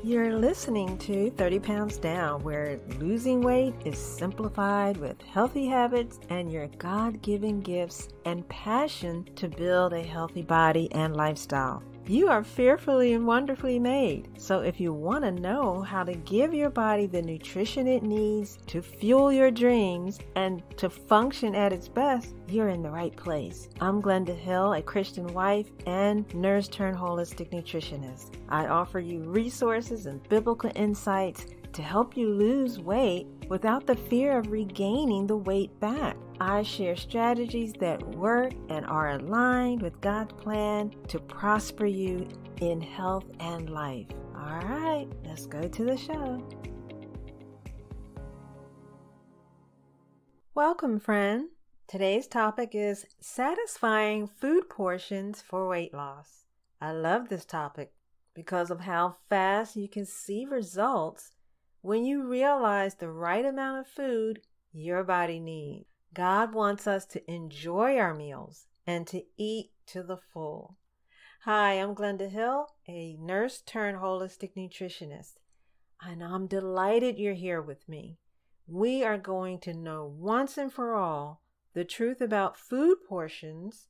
You're listening to 30 Pounds Down, where losing weight is simplified with healthy habits and your God-given gifts and passion to build a healthy body and lifestyle. You are fearfully and wonderfully made. So if you want to know how to give your body the nutrition it needs to fuel your dreams and to function at its best, you're in the right place. I'm Glenda Hill, a Christian wife and nurse turned holistic nutritionist. I offer you resources and biblical insights to help you lose weight without the fear of regaining the weight back. I share strategies that work and are aligned with God's plan to prosper you in health and life. All right, let's go to the show. Welcome, friend. Today's topic is satisfying food portions for weight loss. I love this topic because of how fast you can see results when you realize the right amount of food your body needs. God wants us to enjoy our meals and to eat to the full. Hi, I'm Glenda Hill, a nurse turned holistic nutritionist, and I'm delighted you're here with me. We are going to know once and for all the truth about food portions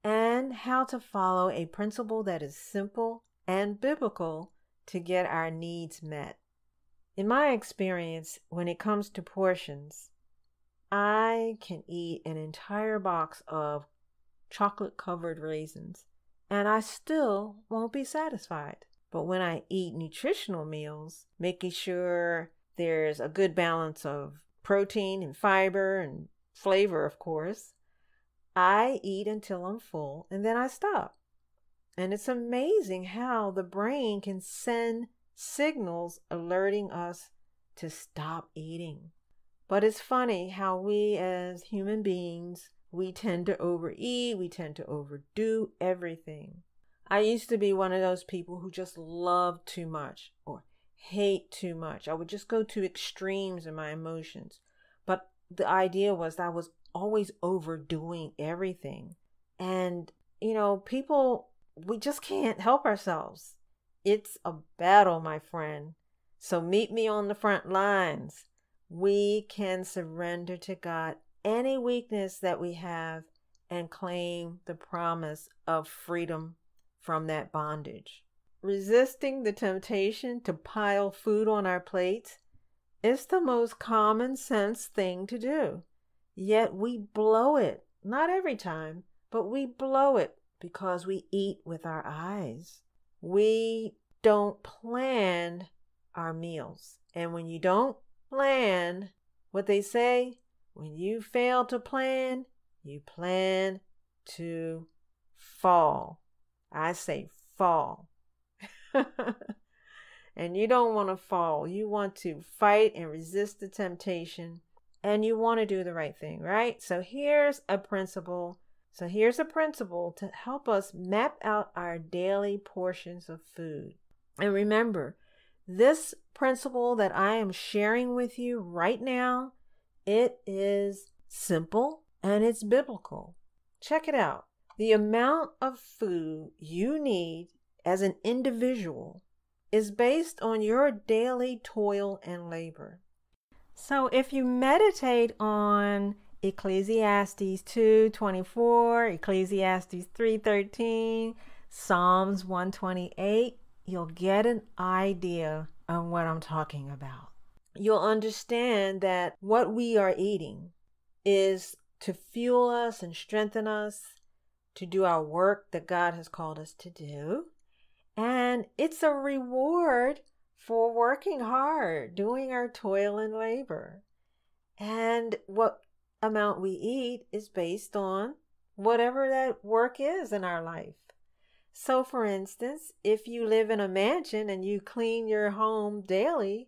and how to follow a principle that is simple and biblical to get our needs met. In my experience, when it comes to portions, I can eat an entire box of chocolate-covered raisins, and I still won't be satisfied. But when I eat nutritional meals, making sure there's a good balance of protein and fiber and flavor, of course, I eat until I'm full, and then I stop. And it's amazing how the brain can send signals alerting us to stop eating. But it's funny how we as human beings, we tend to overeat, we tend to overdo everything. I used to be one of those people who just loved too much or hate too much. I would just go to extremes in my emotions. But the idea was I was always overdoing everything. And, people, we just can't help ourselves. It's a battle, my friend. So meet me on the front lines. We can surrender to God any weakness that we have and claim the promise of freedom from that bondage. Resisting the temptation to pile food on our plates is the most common sense thing to do. Yet we blow it. Not every time, but we blow it because we eat with our eyes. We don't plan our meals. And when you don't plan, what they say, when you fail to plan, you plan to fall. I say fall. And you don't want to fall. You want to fight and resist the temptation, and you want to do the right thing, right? So here's a principle to help us map out our daily portions of food. And remember, this principle that I am sharing with you right now, it is simple and it's biblical. Check it out. The amount of food you need as an individual is based on your daily toil and labor. So if you meditate on Ecclesiastes 2:24, Ecclesiastes 3:13, Psalms 128, you'll get an idea of what I'm talking about. You'll understand that what we are eating is to fuel us and strengthen us to do our work that God has called us to do. And it's a reward for working hard, doing our toil and labor. And what amount we eat is based on whatever that work is in our life. So for instance, if you live in a mansion and you clean your home daily,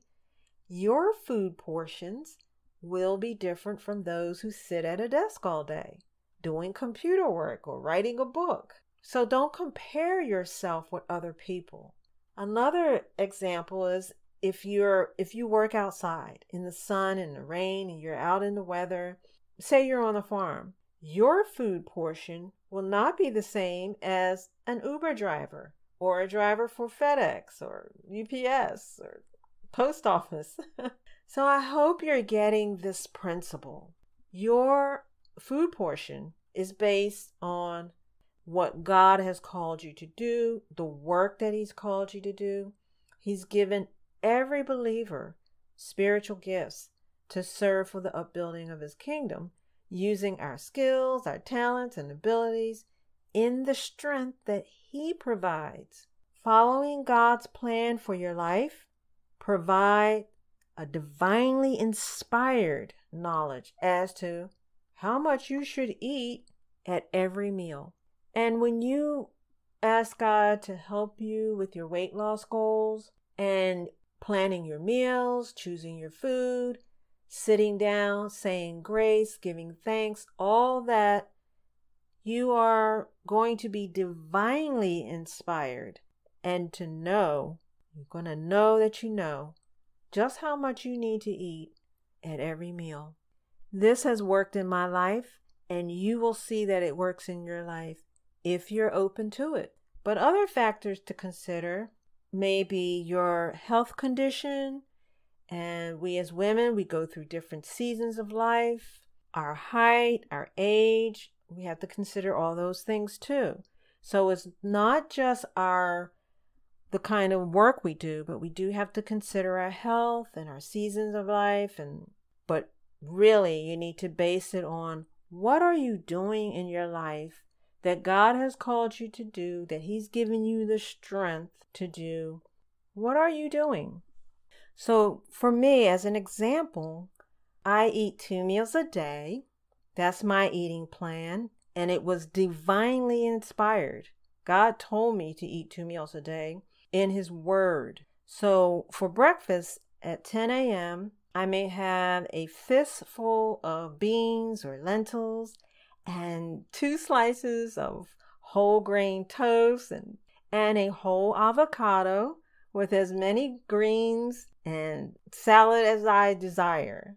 your food portions will be different from those who sit at a desk all day, doing computer work or writing a book. So don't compare yourself with other people. Another example is if you work outside in the sun and the rain and you're out in the weather, say you're on a farm, your food portion will not be the same as an Uber driver or a driver for FedEx or UPS or post office. So I hope you're getting this principle. Your food portion is based on what God has called you to do, the work that He's called you to do. He's given every believer spiritual gifts to serve for the upbuilding of His kingdom, using our skills, our talents, and abilities in the strength that He provides. Following God's plan for your life provide a divinely inspired knowledge as to how much you should eat at every meal. And when you ask God to help you with your weight loss goals and planning your meals, choosing your food, sitting down, saying grace, giving thanks, all that, you are going to be divinely inspired and to know, you're going to know that you know just how much you need to eat at every meal. This has worked in my life, and you will see that it works in your life if you're open to it. But other factors to consider may be your health condition, and we as women, we go through different seasons of life, our height, our age. We have to consider all those things too. So it's not just the kind of work we do, but we do have to consider our health and our seasons of life. But really, you need to base it on what are you doing in your life that God has called you to do, that He's given you the strength to do. What are you doing? So for me, as an example, I eat 2 meals a day. That's my eating plan, and it was divinely inspired. God told me to eat 2 meals a day in His Word. So for breakfast at 10 a.m., I may have a fistful of beans or lentils and 2 slices of whole grain toast and a whole avocado with as many greens and salad as I desire.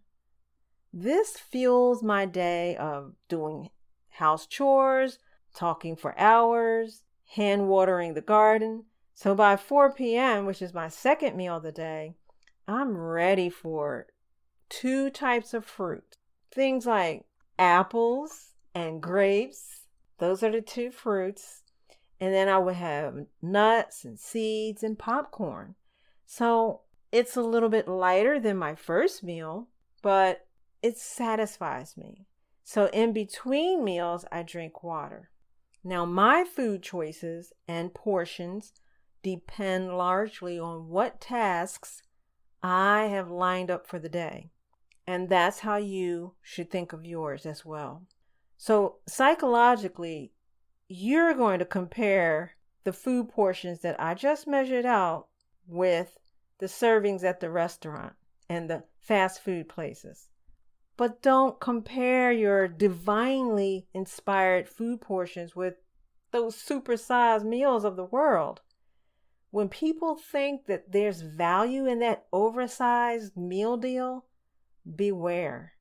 This fuels my day of doing house chores, talking for hours, hand watering the garden. So by 4 p.m., which is my second meal of the day, I'm ready for 2 types of fruit. Things like apples and grapes. Those are the 2 fruits. And then I would have nuts and seeds and popcorn. So it's a little bit lighter than my first meal, but it satisfies me. So in between meals, I drink water. Now, my food choices and portions depend largely on what tasks I have lined up for the day. And that's how you should think of yours as well. So psychologically, you're going to compare the food portions that I just measured out with the servings at the restaurant and the fast food places. But don't compare your divinely inspired food portions with those supersized meals of the world. When people think that there's value in that oversized meal deal, beware.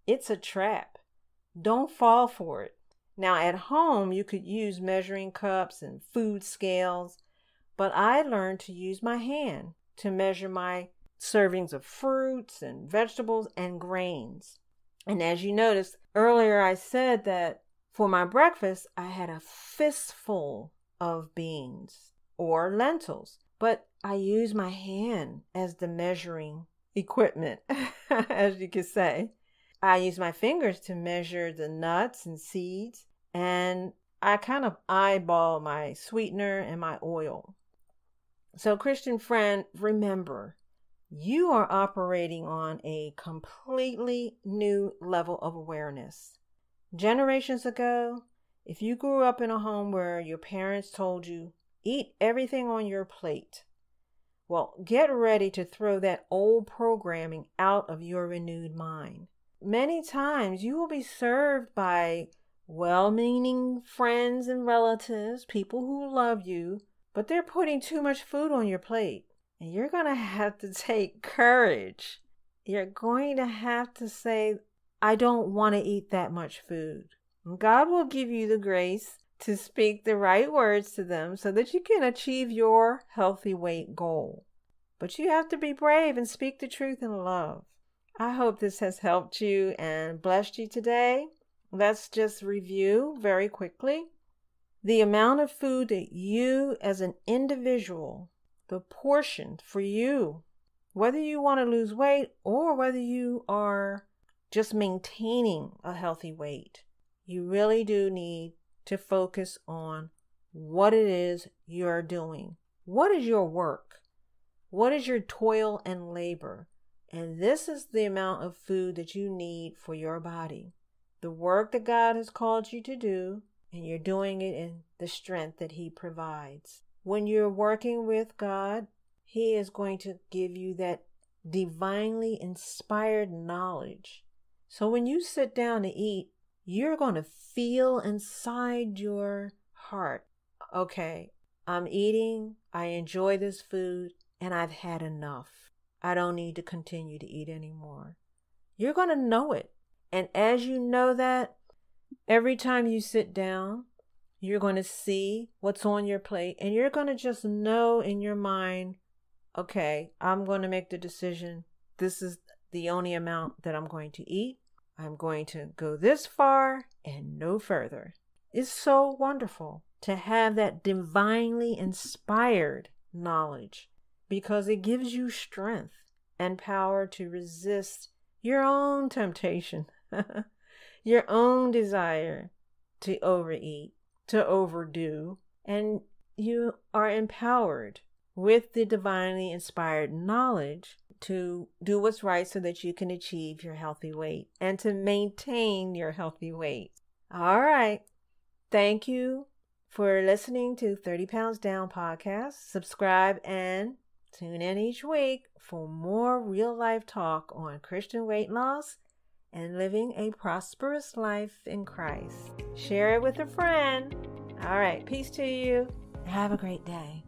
It's a trap. Don't fall for it. Now, at home, you could use measuring cups and food scales, but I learned to use my hand to measure my servings of fruits and vegetables and grains. And as you noticed earlier, I said that for my breakfast, I had a fistful of beans or lentils, but I use my hand as the measuring equipment, as you could say. I use my fingers to measure the nuts and seeds, and I kind of eyeball my sweetener and my oil. So, Christian friend, remember, you are operating on a completely new level of awareness. Generations ago, if you grew up in a home where your parents told you, eat everything on your plate, well, get ready to throw that old programming out of your renewed mind. Many times you will be served by well-meaning friends and relatives, people who love you, but they're putting too much food on your plate. And you're going to have to take courage. You're going to have to say, I don't want to eat that much food. And God will give you the grace to speak the right words to them so that you can achieve your healthy weight goal. But you have to be brave and speak the truth in love. I hope this has helped you and blessed you today. Let's just review very quickly. The amount of food that you as an individual, the portion for you, whether you want to lose weight or whether you are just maintaining a healthy weight, you really do need to focus on what it is you're doing. What is your work? What is your toil and labor? And this is the amount of food that you need for your body. The work that God has called you to do, and you're doing it in the strength that He provides. When you're working with God, He is going to give you that divinely inspired knowledge. So when you sit down to eat, you're going to feel inside your heart, okay, I'm eating, I enjoy this food, and I've had enough. I don't need to continue to eat anymore. You're going to know it. And as you know that, every time you sit down, you're going to see what's on your plate, and you're going to just know in your mind, okay, I'm going to make the decision. This is the only amount that I'm going to eat. I'm going to go this far and no further. It's so wonderful to have that divinely inspired knowledge because it gives you strength and power to resist your own temptation, your own desire to overeat, to overdo, and you are empowered with the divinely inspired knowledge to do what's right so that you can achieve your healthy weight and to maintain your healthy weight. All right. Thank you for listening to 30 Pounds Down podcast. Subscribe and tune in each week for more real life talk on Christian weight loss and living a prosperous life in Christ. Share it with a friend. All right. Peace to you. Have a great day.